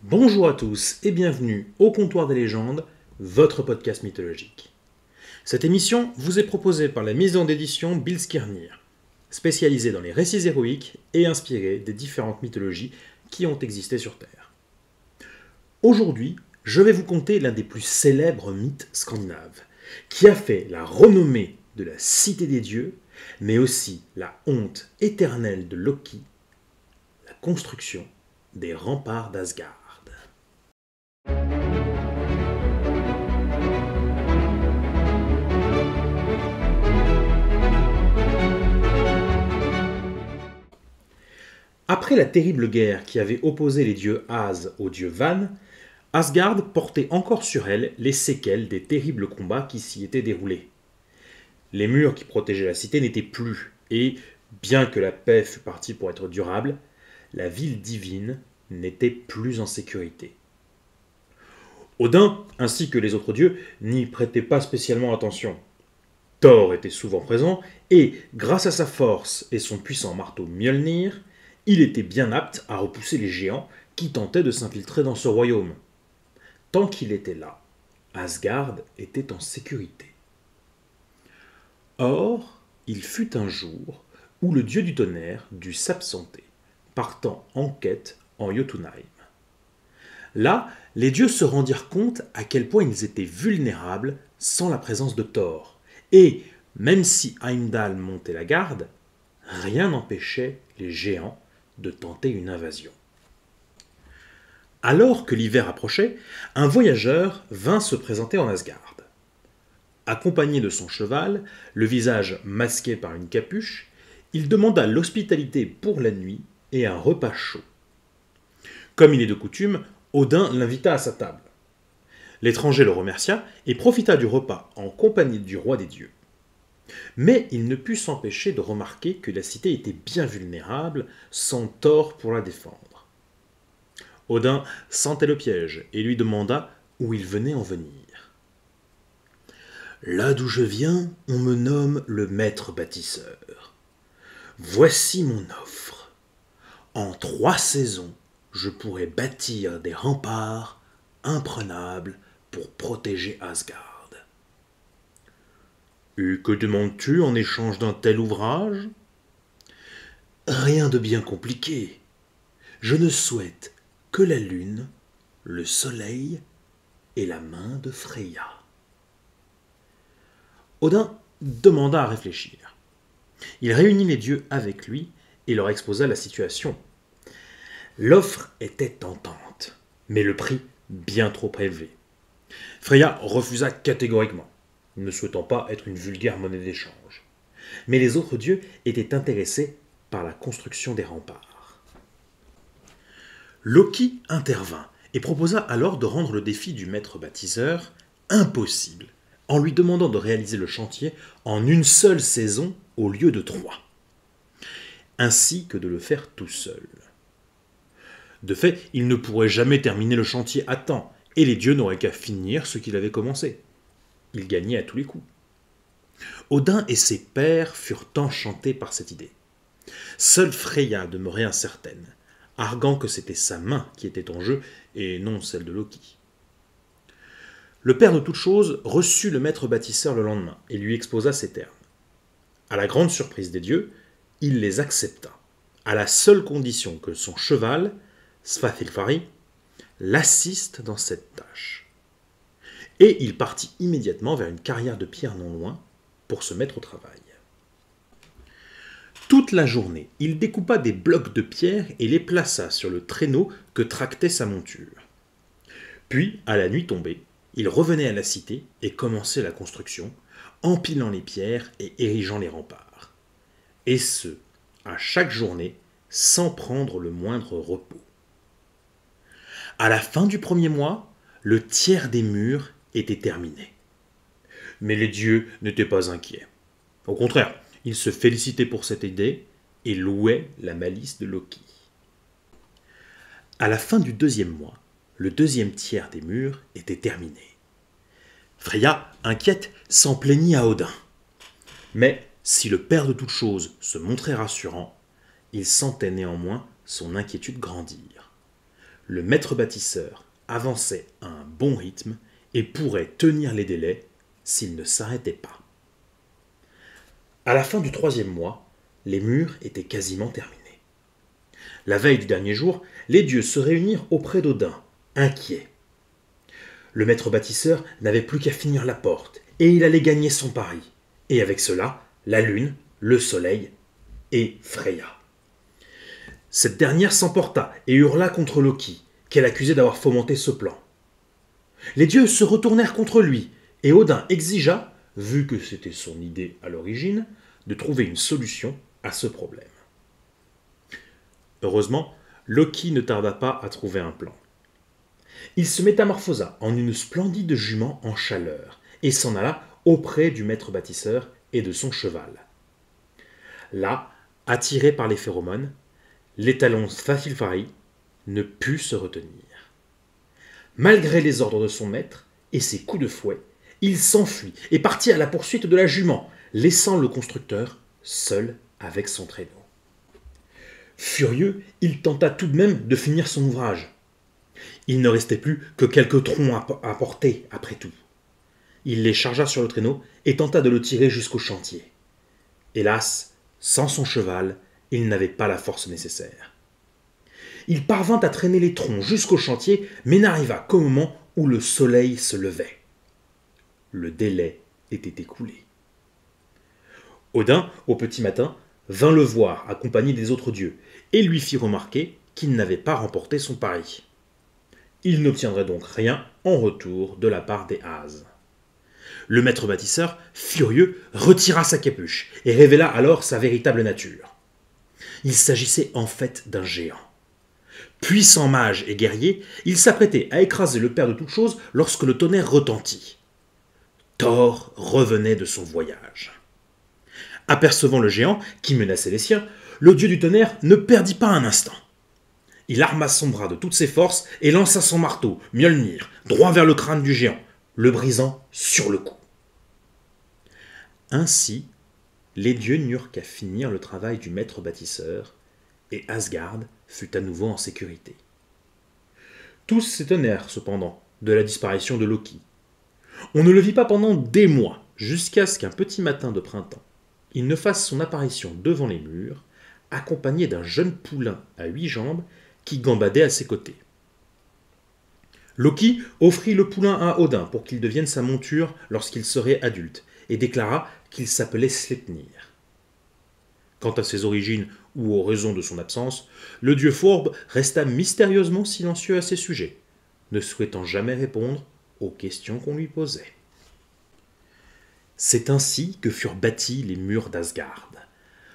Bonjour à tous et bienvenue au Comptoir des légendes, votre podcast mythologique. Cette émission vous est proposée par la maison d'édition Bill Skirnir, spécialisée dans les récits héroïques et inspirée des différentes mythologies qui ont existé sur Terre. Aujourd'hui, je vais vous conter l'un des plus célèbres mythes scandinaves, qui a fait la renommée de la Cité des Dieux, mais aussi la honte éternelle de Loki, la construction des remparts d'Asgard. Après la terrible guerre qui avait opposé les dieux As aux dieux Van, Asgard portait encore sur elle les séquelles des terribles combats qui s'y étaient déroulés. Les murs qui protégeaient la cité n'étaient plus, et, bien que la paix fût partie pour être durable, la ville divine n'était plus en sécurité. Odin, ainsi que les autres dieux, n'y prêtaient pas spécialement attention. Thor était souvent présent, et, grâce à sa force et son puissant marteau Mjolnir, il était bien apte à repousser les géants qui tentaient de s'infiltrer dans ce royaume. Tant qu'il était là, Asgard était en sécurité. Or, il fut un jour où le dieu du tonnerre dut s'absenter, partant en quête en Jotunheim. Là, les dieux se rendirent compte à quel point ils étaient vulnérables sans la présence de Thor, et, même si Heimdall montait la garde, rien n'empêchait les géants de tenter une invasion. Alors que l'hiver approchait, un voyageur vint se présenter en Asgard. Accompagné de son cheval, le visage masqué par une capuche, il demanda l'hospitalité pour la nuit et un repas chaud. Comme il est de coutume, Odin l'invita à sa table. L'étranger le remercia et profita du repas en compagnie du roi des dieux. Mais il ne put s'empêcher de remarquer que la cité était bien vulnérable, sans Thor pour la défendre. Odin sentait le piège et lui demanda où il venait en venir. « Là d'où je viens, on me nomme le maître bâtisseur. Voici mon offre. En 3 saisons, je pourrai bâtir des remparts imprenables pour protéger Asgard. » « Et que demandes-tu en échange d'un tel ouvrage ?»« Rien de bien compliqué. Je ne souhaite que la lune, le soleil et la main de Freya. » Odin demanda à réfléchir. Il réunit les dieux avec lui et leur exposa la situation. L'offre était tentante, mais le prix bien trop élevé. Freya refusa catégoriquement, ne souhaitant pas être une vulgaire monnaie d'échange. Mais les autres dieux étaient intéressés par la construction des remparts. Loki intervint et proposa alors de rendre le défi du maître bâtisseur impossible, en lui demandant de réaliser le chantier en une seule saison au lieu de 3, ainsi que de le faire tout seul. De fait, il ne pourrait jamais terminer le chantier à temps, et les dieux n'auraient qu'à finir ce qu'il avait commencé. Il gagnait à tous les coups. Odin et ses pairs furent enchantés par cette idée. Seule Freya demeurait incertaine, arguant que c'était sa main qui était en jeu et non celle de Loki. Le père de toutes choses reçut le maître bâtisseur le lendemain et lui exposa ces termes. À la grande surprise des dieux, il les accepta, à la seule condition que son cheval, Svathilfari, l'assiste dans cette tâche. Et il partit immédiatement vers une carrière de pierre non loin pour se mettre au travail. Toute la journée, il découpa des blocs de pierre et les plaça sur le traîneau que tractait sa monture. Puis, à la nuit tombée, il revenait à la cité et commençait la construction, empilant les pierres et érigeant les remparts. Et ce, à chaque journée, sans prendre le moindre repos. À la fin du premier mois, le tiers des murs était terminé. Mais les dieux n'étaient pas inquiets. Au contraire, ils se félicitaient pour cette idée et louaient la malice de Loki. À la fin du 2e mois, le 2e tiers des murs était terminé. Freya, inquiète, s'en plaignit à Odin. Mais si le père de toutes choses se montrait rassurant, il sentait néanmoins son inquiétude grandir. le maître bâtisseur avançait à un bon rythme et pourrait tenir les délais s'il ne s'arrêtait pas. À la fin du 3e mois, les murs étaient quasiment terminés. La veille du dernier jour, les dieux se réunirent auprès d'Odin, inquiets. Le maître bâtisseur n'avait plus qu'à finir la porte, et il allait gagner son pari. Et avec cela, la lune, le soleil et Freya. Cette dernière s'emporta et hurla contre Loki, qu'elle accusait d'avoir fomenté ce plan. Les dieux se retournèrent contre lui, et Odin exigea, vu que c'était son idée à l'origine, de trouver une solution à ce problème. Heureusement, Loki ne tarda pas à trouver un plan. Il se métamorphosa en une splendide jument en chaleur et s'en alla auprès du maître bâtisseur et de son cheval. Là, attiré par les phéromones, l'étalon Svafilfari ne put se retenir. Malgré les ordres de son maître et ses coups de fouet, il s'enfuit et partit à la poursuite de la jument, laissant le constructeur seul avec son traîneau. Furieux, il tenta tout de même de finir son ouvrage. Il ne restait plus que quelques troncs à porter, après tout. Il les chargea sur le traîneau et tenta de le tirer jusqu'au chantier. Hélas, sans son cheval, il n'avait pas la force nécessaire. Il parvint à traîner les troncs jusqu'au chantier, mais n'arriva qu'au moment où le soleil se levait. Le délai était écoulé. Odin, au petit matin, vint le voir accompagné des autres dieux et lui fit remarquer qu'il n'avait pas remporté son pari. Il n'obtiendrait donc rien en retour de la part des Ases. Le maître bâtisseur, furieux, retira sa capuche et révéla alors sa véritable nature. Il s'agissait en fait d'un géant. Puissant mage et guerrier, il s'apprêtait à écraser le père de toutes choses lorsque le tonnerre retentit. Thor revenait de son voyage. Apercevant le géant qui menaçait les siens, le dieu du tonnerre ne perdit pas un instant. Il arma son bras de toutes ses forces et lança son marteau, Mjolnir, droit vers le crâne du géant, le brisant sur le coup. Ainsi, les dieux n'eurent qu'à finir le travail du maître bâtisseur, et Asgard fut à nouveau en sécurité. Tous s'étonnèrent cependant de la disparition de Loki. On ne le vit pas pendant des mois, jusqu'à ce qu'un petit matin de printemps, il ne fasse son apparition devant les murs, accompagné d'un jeune poulain à 8 jambes qui gambadait à ses côtés. Loki offrit le poulain à Odin pour qu'il devienne sa monture lorsqu'il serait adulte, et déclara qu'il s'appelait Sleipnir. Quant à ses origines ou aux raisons de son absence, le dieu fourbe resta mystérieusement silencieux à ces sujets, ne souhaitant jamais répondre aux questions qu'on lui posait. C'est ainsi que furent bâtis les murs d'Asgard,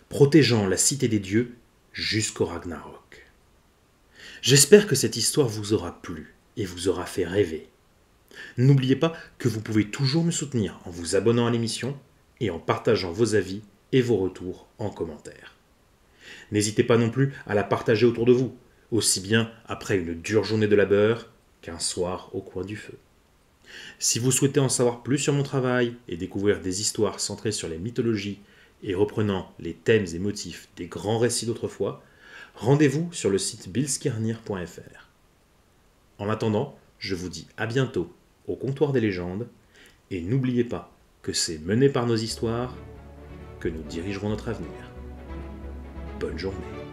protégeant la cité des dieux jusqu'au Ragnarok. J'espère que cette histoire vous aura plu et vous aura fait rêver. N'oubliez pas que vous pouvez toujours me soutenir en vous abonnant à l'émission et en partageant vos avis et vos retours en commentaire. N'hésitez pas non plus à la partager autour de vous, aussi bien après une dure journée de labeur qu'un soir au coin du feu. Si vous souhaitez en savoir plus sur mon travail et découvrir des histoires centrées sur les mythologies et reprenant les thèmes et motifs des grands récits d'autrefois, rendez-vous sur le site billskirnir.fr. En attendant, je vous dis à bientôt au comptoir des légendes, et n'oubliez pas que c'est mené par nos histoires que nous dirigerons notre avenir. Bonne journée.